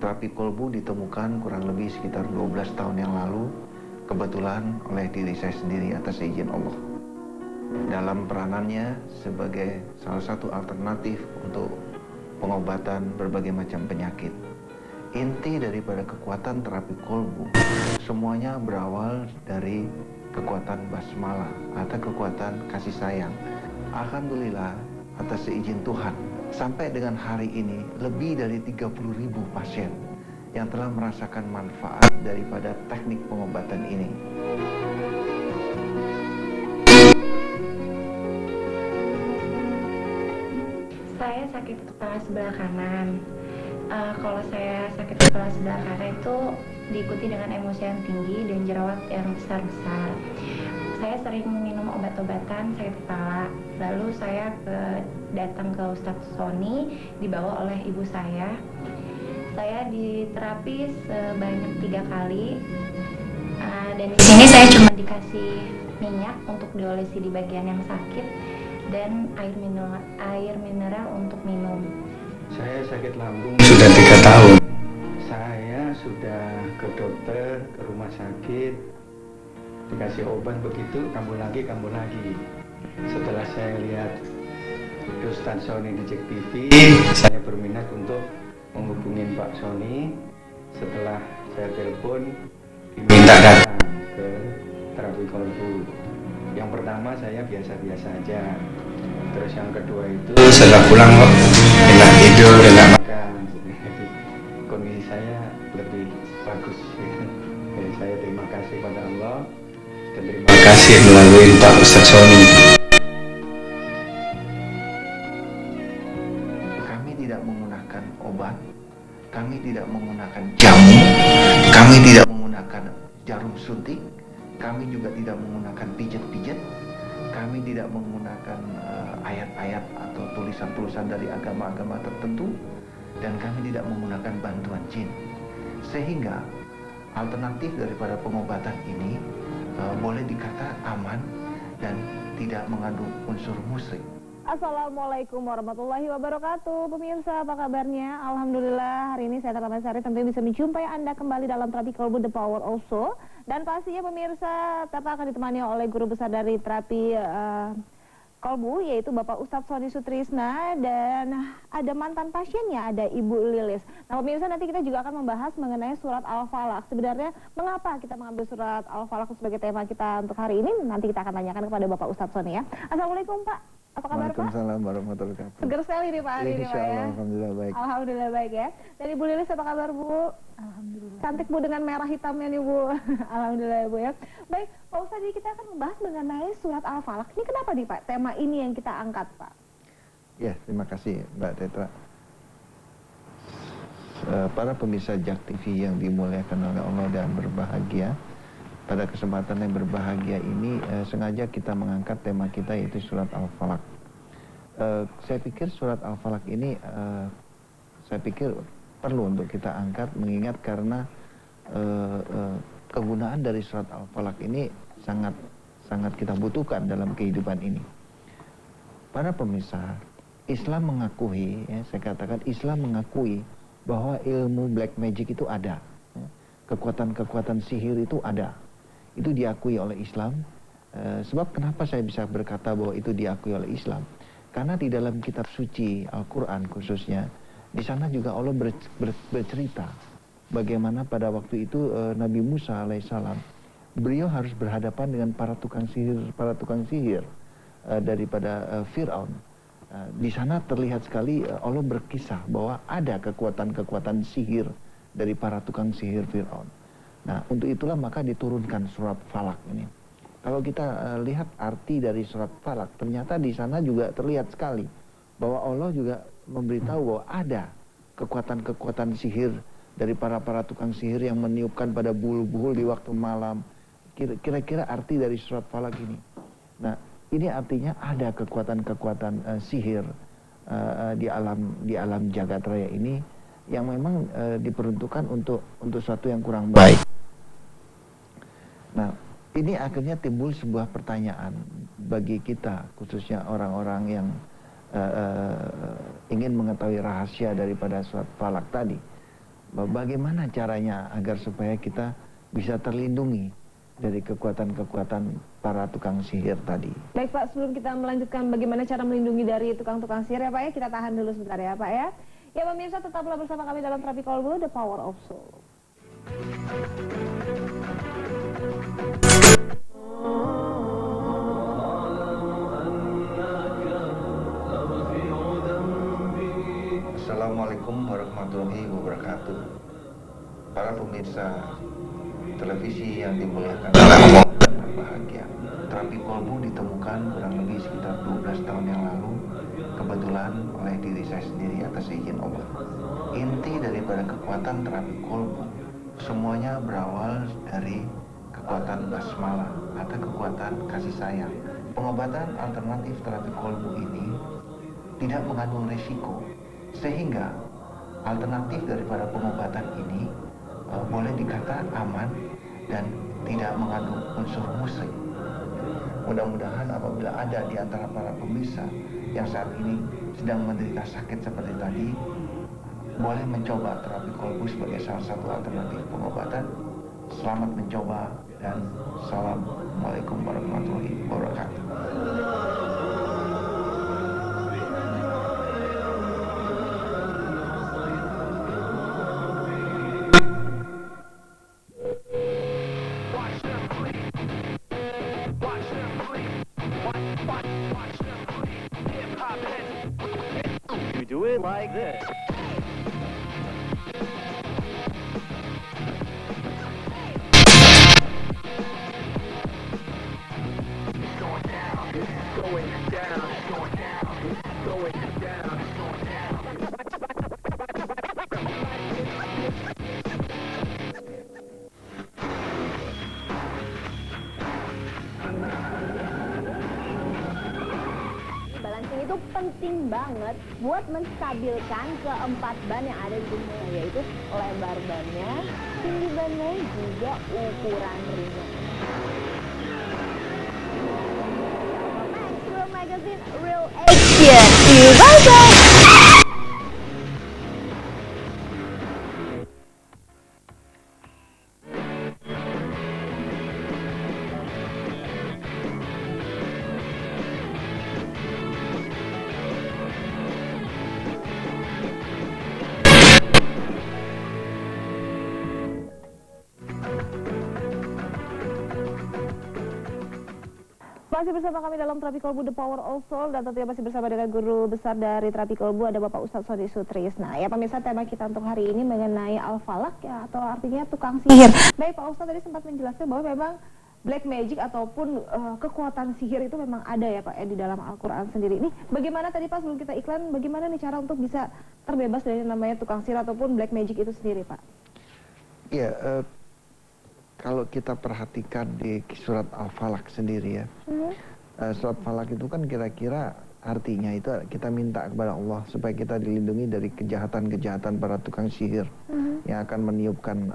Terapi kolbu ditemukan kurang lebih sekitar 12 tahun yang lalu, kebetulan oleh diri saya sendiri atas izin Allah. Dalam peranannya sebagai salah satu alternatif untuk pengobatan berbagai macam penyakit. Inti daripada kekuatan terapi kolbu, semuanya berawal dari kekuatan basmalah atau kekuatan kasih sayang. Alhamdulillah, atas seizin Tuhan, sampai dengan hari ini lebih dari 30.000 pasien yang telah merasakan manfaat daripada teknik pengobatan ini. Saya sakit kepala sebelah kanan. Kalau saya sakit kepala sebelah kanan itu diikuti dengan emosi yang tinggi dan jerawat yang besar-besar. Saya sering minum obat-obatan sakit kepala. Lalu saya datang ke Ustadz Sony, dibawa oleh ibu saya. Saya diterapi sebanyak 3 kali. Dan di sini saya cuma dikasih minyak untuk diolesi di bagian yang sakit dan air mineral untuk minum. Saya sakit lambung sudah 3 tahun. Saya sudah ke dokter, ke rumah sakit, dikasih obat begitu, kambuh lagi. Setelah saya lihat Ustadz Sony di Jack TV, saya berminat untuk menghubungin Pak Sony. Setelah saya telepon, diminta datang ke terapi kolbu. Yang pertama saya biasa-biasa aja. Terus yang kedua itu setelah pulang kok enak tidur, enak makan. Jadi kondisi saya lebih bagus. Jadi saya terima kasih pada Allah dan terima kasih melalui Pak Ustadz Sony. Kami tidak menggunakan obat, kami tidak menggunakan jamu, kami tidak menggunakan jarum suntik, kami juga tidak menggunakan pijat-pijat, kami tidak menggunakan ayat-ayat atau tulisan-tulisan dari agama-agama tertentu, dan kami tidak menggunakan bantuan jin. Sehingga alternatif daripada pengobatan ini boleh dikata aman dan tidak mengandung unsur musyrik. Assalamualaikum warahmatullahi wabarakatuh. Pemirsa, apa kabarnya? Alhamdulillah, hari ini saya Tata Sari tentunya bisa menjumpai Anda kembali dalam terapi kolbu The Power of Soul. Dan pastinya pemirsa, Tata akan ditemani oleh guru besar dari terapi kolbu, yaitu Bapak Ustadz Sony Sutrisna, dan ada mantan pasiennya, ada Ibu Lilis. Nah pemirsa, nanti kita juga akan membahas mengenai surat Al-Falaq. Sebenarnya mengapa kita mengambil surat Al-Falaq sebagai tema kita untuk hari ini? Nanti kita akan tanyakan kepada Bapak Ustadz Sony ya. Assalamualaikum Pak. Apa kabar Pak? Waalaikumsalam warahmatullahi wabarakatuh. Seger sekali nih Pak hari ini Pak ya. Alhamdulillah baik. Alhamdulillah baik ya. Dan Ibu Lilis apa kabar Bu? Alhamdulillah. Cantik Bu dengan merah hitamnya nih Bu. Alhamdulillah ya Bu ya. Baik Pak Ustadz, jadi kita akan membahas mengenai surat Al-Falaq. Ini kenapa nih Pak tema ini yang kita angkat Pak? Ya, terima kasih Mbak Tetra. Para pemirsa Jak TV yang dimuliakan oleh Allah dan berbahagia, pada kesempatan yang berbahagia ini sengaja kita mengangkat tema kita yaitu surat Al-Falaq. Saya pikir surat Al-Falaq ini saya pikir perlu untuk kita angkat, mengingat karena kegunaan dari surat Al-Falaq ini sangat kita butuhkan dalam kehidupan ini. Para pemirsa, Islam mengakui, ya, saya katakan Islam mengakui bahwa ilmu black magic itu ada, ya. Kekuatan-kekuatan sihir itu ada. Itu diakui oleh Islam. Sebab kenapa saya bisa berkata bahwa itu diakui oleh Islam? Karena di dalam kitab suci Al-Quran khususnya, di sana juga Allah bercerita bagaimana pada waktu itu Nabi Musa alaihissalam, beliau harus berhadapan dengan para tukang sihir daripada Fir'aun. Di sana terlihat sekali Allah berkisah bahwa ada kekuatan-kekuatan sihir dari para tukang sihir Fir'aun. Nah, untuk itulah maka diturunkan surat Falaq ini. Kalau kita lihat arti dari surat Falaq, ternyata di sana juga terlihat sekali bahwa Allah juga memberitahu bahwa ada kekuatan-kekuatan sihir dari para tukang sihir yang meniupkan pada buhul-buhul di waktu malam. Kira-kira arti dari surat Falak ini. Nah, ini artinya ada kekuatan-kekuatan sihir di alam jagat raya ini yang memang diperuntukkan untuk suatu yang kurang baik. Nah, ini akhirnya timbul sebuah pertanyaan bagi kita, khususnya orang-orang yang ingin mengetahui rahasia daripada surat Falak tadi. Bagaimana caranya agar supaya kita bisa terlindungi dari kekuatan-kekuatan para tukang sihir tadi. Baik Pak, sebelum kita melanjutkan bagaimana cara melindungi dari tukang-tukang sihir ya Pak ya, kita tahan dulu sebentar ya Pak ya. Ya pemirsa, tetaplah bersama kami dalam Terapi Kolbu, The Power of Soul. Assalamualaikum warahmatullahi wabarakatuh. Para pemirsa televisi yang dimuliakan Allah dan berbahagia. Terapi kolbu ditemukan kurang lebih sekitar 12 tahun yang lalu, kebetulan oleh diri saya sendiri atas izin Allah. Inti daripada kekuatan terapi kolbu semuanya berawal dari kekuatan basmalah atau kekuatan kasih sayang. Pengobatan alternatif terapi kolbu ini tidak mengandung resiko, sehingga alternatif daripada pengobatan ini boleh dikata aman dan tidak mengandung unsur musrik. Mudah-mudahan apabila ada di antara para pemirsa yang saat ini sedang menderita sakit seperti tadi, boleh mencoba terapi kolbu sebagai salah satu alternatif pengobatan. Selamat mencoba dan Assalamualaikum warahmatullahi wabarakatuh. Do it like this. Balancing itu penting banget buat menstabilkan keempat ban yang ada di tubuhnya, yaitu lebar bannya, tinggi bannya, juga ukuran ringnya. Max Real Magazine, Real Action. See you guys. Masih bersama kami dalam Terapi Kolbu The Power of Soul, dan tentunya masih bersama dengan guru besar dari Terapi Kolbu, ada Bapak Ustadz Sony Sutrisna. Ya pemirsa, tema kita untuk hari ini mengenai Al-Falak ya, atau artinya tukang sihir. Baik, Pak Ustadz tadi sempat menjelaskan bahwa memang black magic ataupun kekuatan sihir itu memang ada ya Pak ya di dalam Al-Quran sendiri. Ini bagaimana tadi Pak sebelum kita iklan, bagaimana nih cara untuk bisa terbebas dari namanya tukang sihir ataupun black magic itu sendiri Pak? Ya, kalau kita perhatikan di surat Al-Falak sendiri ya, surat Falak itu kan kira-kira artinya itu kita minta kepada Allah supaya kita dilindungi dari kejahatan-kejahatan para tukang sihir yang akan meniupkan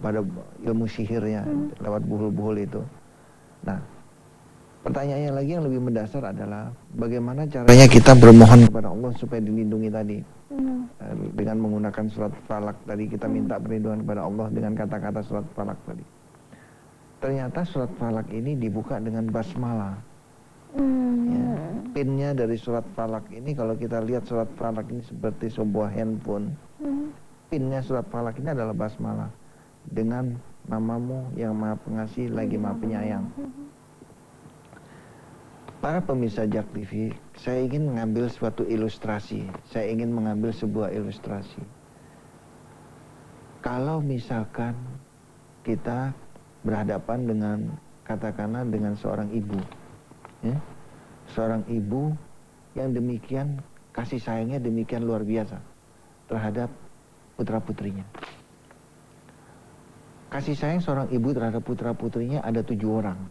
pada ilmu sihirnya lewat buhul-buhul itu. Nah, pertanyaannya lagi yang lebih mendasar adalah bagaimana caranya kita bermohon kepada Allah supaya dilindungi tadi. Dengan menggunakan surat Falak tadi, kita minta perlindungan kepada Allah dengan kata-kata surat Falak tadi. Ternyata surat Falak ini dibuka dengan basmalah. Ya, pinnya dari surat Falak ini, kalau kita lihat surat Falak ini seperti sebuah handphone. Pinnya surat Falak ini adalah basmalah. Dengan namamu yang maha pengasih lagi maha penyayang. Para pemirsa Jak TV, saya ingin mengambil suatu ilustrasi. Saya ingin mengambil sebuah ilustrasi. Kalau misalkan kita berhadapan dengan, katakanlah dengan seorang ibu, ya, seorang ibu yang demikian kasih sayangnya demikian luar biasa terhadap putra-putrinya. kasih sayang seorang ibu terhadap putra-putrinya ada 7 orang.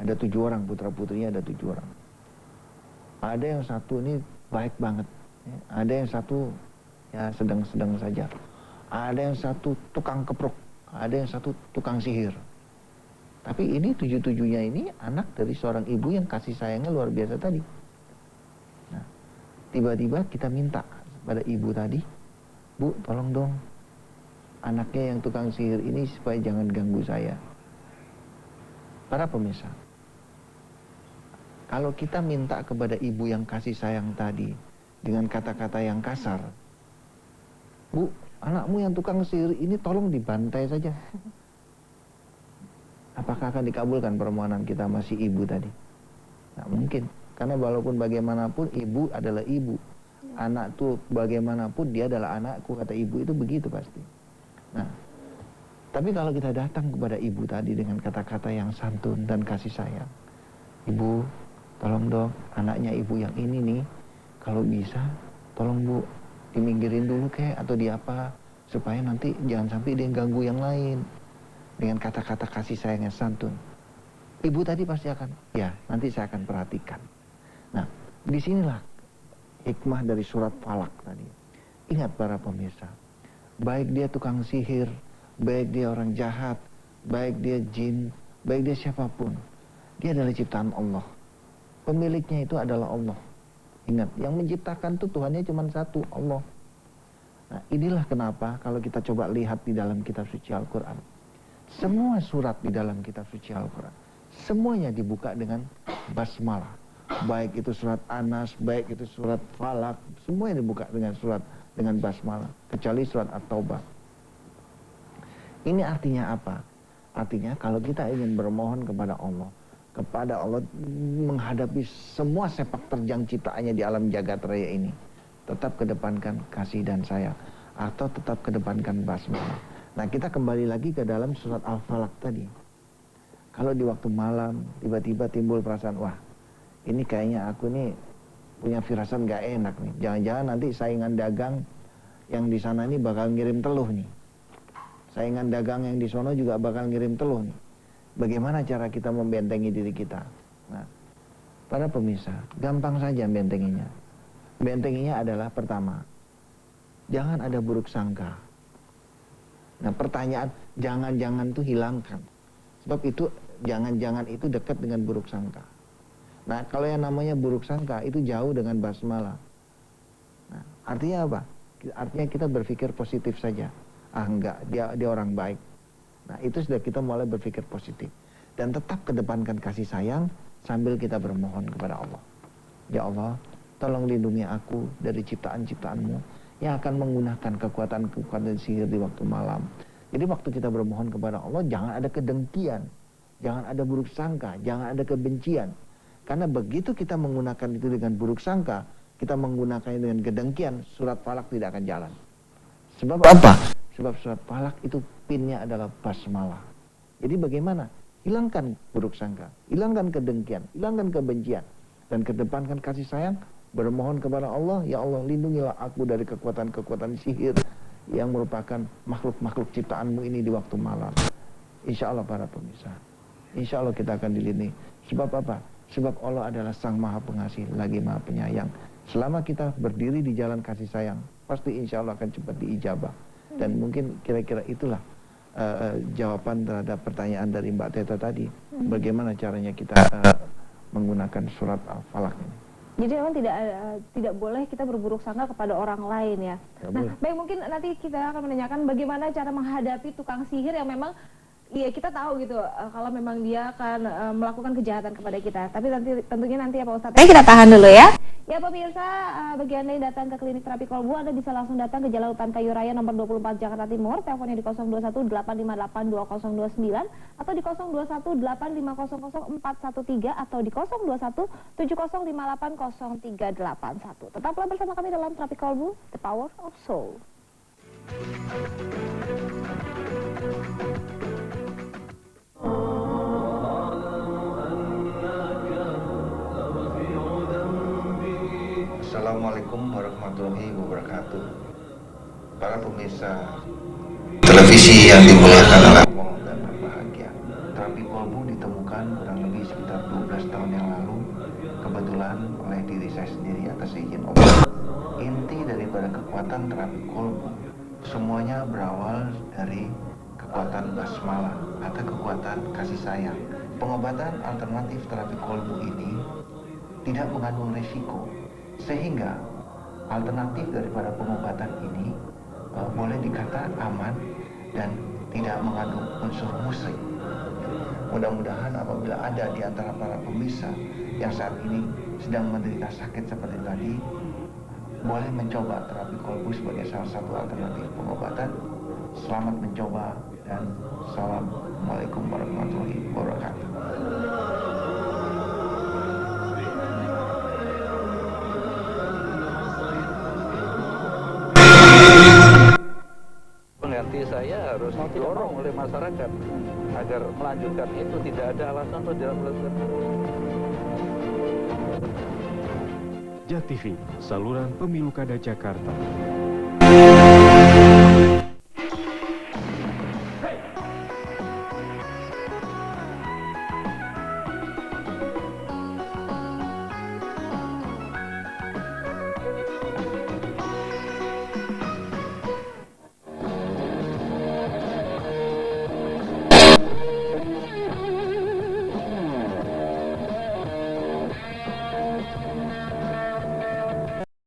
Ada 7 orang putra-putrinya, ada 7 orang. Ada yang satu ini baik banget. Ya. Ada yang satu ya sedang-sedang saja. Ada yang satu tukang keprok. Ada yang satu tukang sihir. Tapi ini 7-7-nya ini anak dari seorang ibu yang kasih sayangnya luar biasa tadi. Nah, tiba-tiba kita minta pada ibu tadi, Bu, tolong dong anaknya yang tukang sihir ini supaya jangan ganggu saya. Para pemirsa, kalau kita minta kepada ibu yang kasih sayang tadi dengan kata-kata yang kasar, Bu, anakmu yang tukang sihir ini tolong dibantai saja. Apakah akan dikabulkan permohonan kita masih ibu tadi? Nggak mungkin. Karena walaupun bagaimanapun ibu adalah ibu. Anak tuh bagaimanapun dia adalah anakku, kata ibu itu begitu pasti. Nah, tapi kalau kita datang kepada ibu tadi dengan kata-kata yang santun dan kasih sayang. Ibu, tolong dong anaknya ibu yang ini nih, kalau bisa tolong Bu, diminggirin dulu kek atau di apa, supaya nanti jangan sampai dia ganggu yang lain. Dengan kata-kata kasih sayang yang santun, ibu tadi pasti akan, ya nanti saya akan perhatikan. Nah, disinilah hikmah dari surat Falak tadi. Ingat para pemirsa, baik dia tukang sihir, baik dia orang jahat, baik dia jin, baik dia siapapun, dia adalah ciptaan Allah. Pemiliknya itu adalah Allah. Ingat, yang menciptakan itu Tuhannya cuma satu, Allah. Nah, inilah kenapa kalau kita coba lihat di dalam kitab suci Al-Quran, semua surat di dalam kitab suci Al-Quran, semuanya dibuka dengan basmalah. Baik itu surat Anas, baik itu surat Falak, semuanya dibuka dengan basmalah, kecuali surat At-Taubah. Ini artinya apa? Artinya kalau kita ingin bermohon kepada Allah menghadapi semua sepak terjang ciptaannya di alam jagat raya ini, tetap kedepankan kasih dan sayang, atau tetap kedepankan basmalah. Nah, kita kembali lagi ke dalam surat Al-Falaq tadi. Kalau di waktu malam tiba-tiba timbul perasaan, wah ini kayaknya aku nih punya firasat gak enak nih. Jangan-jangan nanti saingan dagang yang di sana ini bakal ngirim teluh nih. Saingan dagang yang di sono juga bakal ngirim teluh nih. Bagaimana cara kita membentengi diri kita? Nah, para pemirsa, gampang saja bentenginya. Bentenginya adalah pertama, jangan ada buruk sangka. Nah, pertanyaan jangan-jangan itu hilangkan. Sebab itu jangan-jangan itu dekat dengan buruk sangka. Nah, kalau yang namanya buruk sangka itu jauh dengan basmalah. Nah, artinya apa? Artinya kita berpikir positif saja. Ah enggak, dia orang baik. Nah, itu sudah kita mulai berpikir positif. Dan tetap kedepankan kasih sayang sambil kita bermohon kepada Allah. Ya Allah, tolong lindungi aku dari ciptaan-ciptaanmu yang akan menggunakan kekuatan-kekuatan sihir di waktu malam. Jadi waktu kita bermohon kepada Allah, jangan ada kedengkian, jangan ada buruk sangka, jangan ada kebencian. Karena begitu kita menggunakan itu dengan buruk sangka, kita menggunakannya dengan kedengkian, surat Falak tidak akan jalan. Sebab apa? Sebab surat Falak itu pinnya adalah basmalah. Jadi bagaimana? Hilangkan buruk sangka, hilangkan kedengkian, hilangkan kebencian, dan kedepankan kasih sayang. Bermohon kepada Allah, ya Allah lindungilah aku dari kekuatan-kekuatan sihir yang merupakan makhluk-makhluk ciptaanmu ini di waktu malam. Insya Allah para pemirsa, insya Allah kita akan dilindungi. Sebab apa? Sebab Allah adalah Sang Maha Pengasih lagi Maha Penyayang. Selama kita berdiri di jalan kasih sayang, pasti insya Allah akan cepat diijabah. Dan mungkin kira-kira itulah jawaban terhadap pertanyaan dari Mbak Teta tadi. Bagaimana caranya kita menggunakan surat Al-Falaq ini. Jadi memang tidak boleh kita berburuk sangka kepada orang lain ya. Nah, baik, mungkin nanti kita akan menanyakan bagaimana cara menghadapi tukang sihir yang memang ya kita tahu gitu kalau memang dia akan melakukan kejahatan kepada kita. Tapi tentunya nanti ya Pak Ustadz. Kita tahan dulu ya. Ya pemirsa, bagi Anda yang datang ke klinik terapi kolbu, Anda bisa langsung datang ke Jalan Utan Kayu Raya nomor 24 Jakarta Timur. Teleponnya di 0218582009 atau di 0218500413 atau di 0217058031. Tetaplah bersama kami dalam terapi kolbu, The Power of Soul. Assalamualaikum warahmatullahi wabarakatuh. Para pemirsa televisi yang dimuliakan oleh Allah dan ditemukan kurang lebih sekitar 12 tahun yang lalu, kebetulan oleh diri saya sendiri atas izin Allah. Inti daripada kekuatan terapi kolbu semuanya berawal dari kekuatan basmalah atau kekuatan kasih sayang. Pengobatan alternatif terapi kolbu ini tidak mengandung resiko, sehingga alternatif daripada pengobatan ini boleh dikata aman dan tidak mengandung unsur musrik. Mudah-mudahan apabila ada di antara para pemirsa yang saat ini sedang menderita sakit seperti tadi, boleh mencoba terapi kolbu sebagai salah satu alternatif pengobatan. Selamat mencoba dan Assalamualaikum warahmatullahi wabarakatuh. Nanti saya harus didorong oleh masyarakat agar melanjutkan itu, tidak ada alasan untuk tidak melakukan. JAK TV, saluran pemilu kada Jakarta.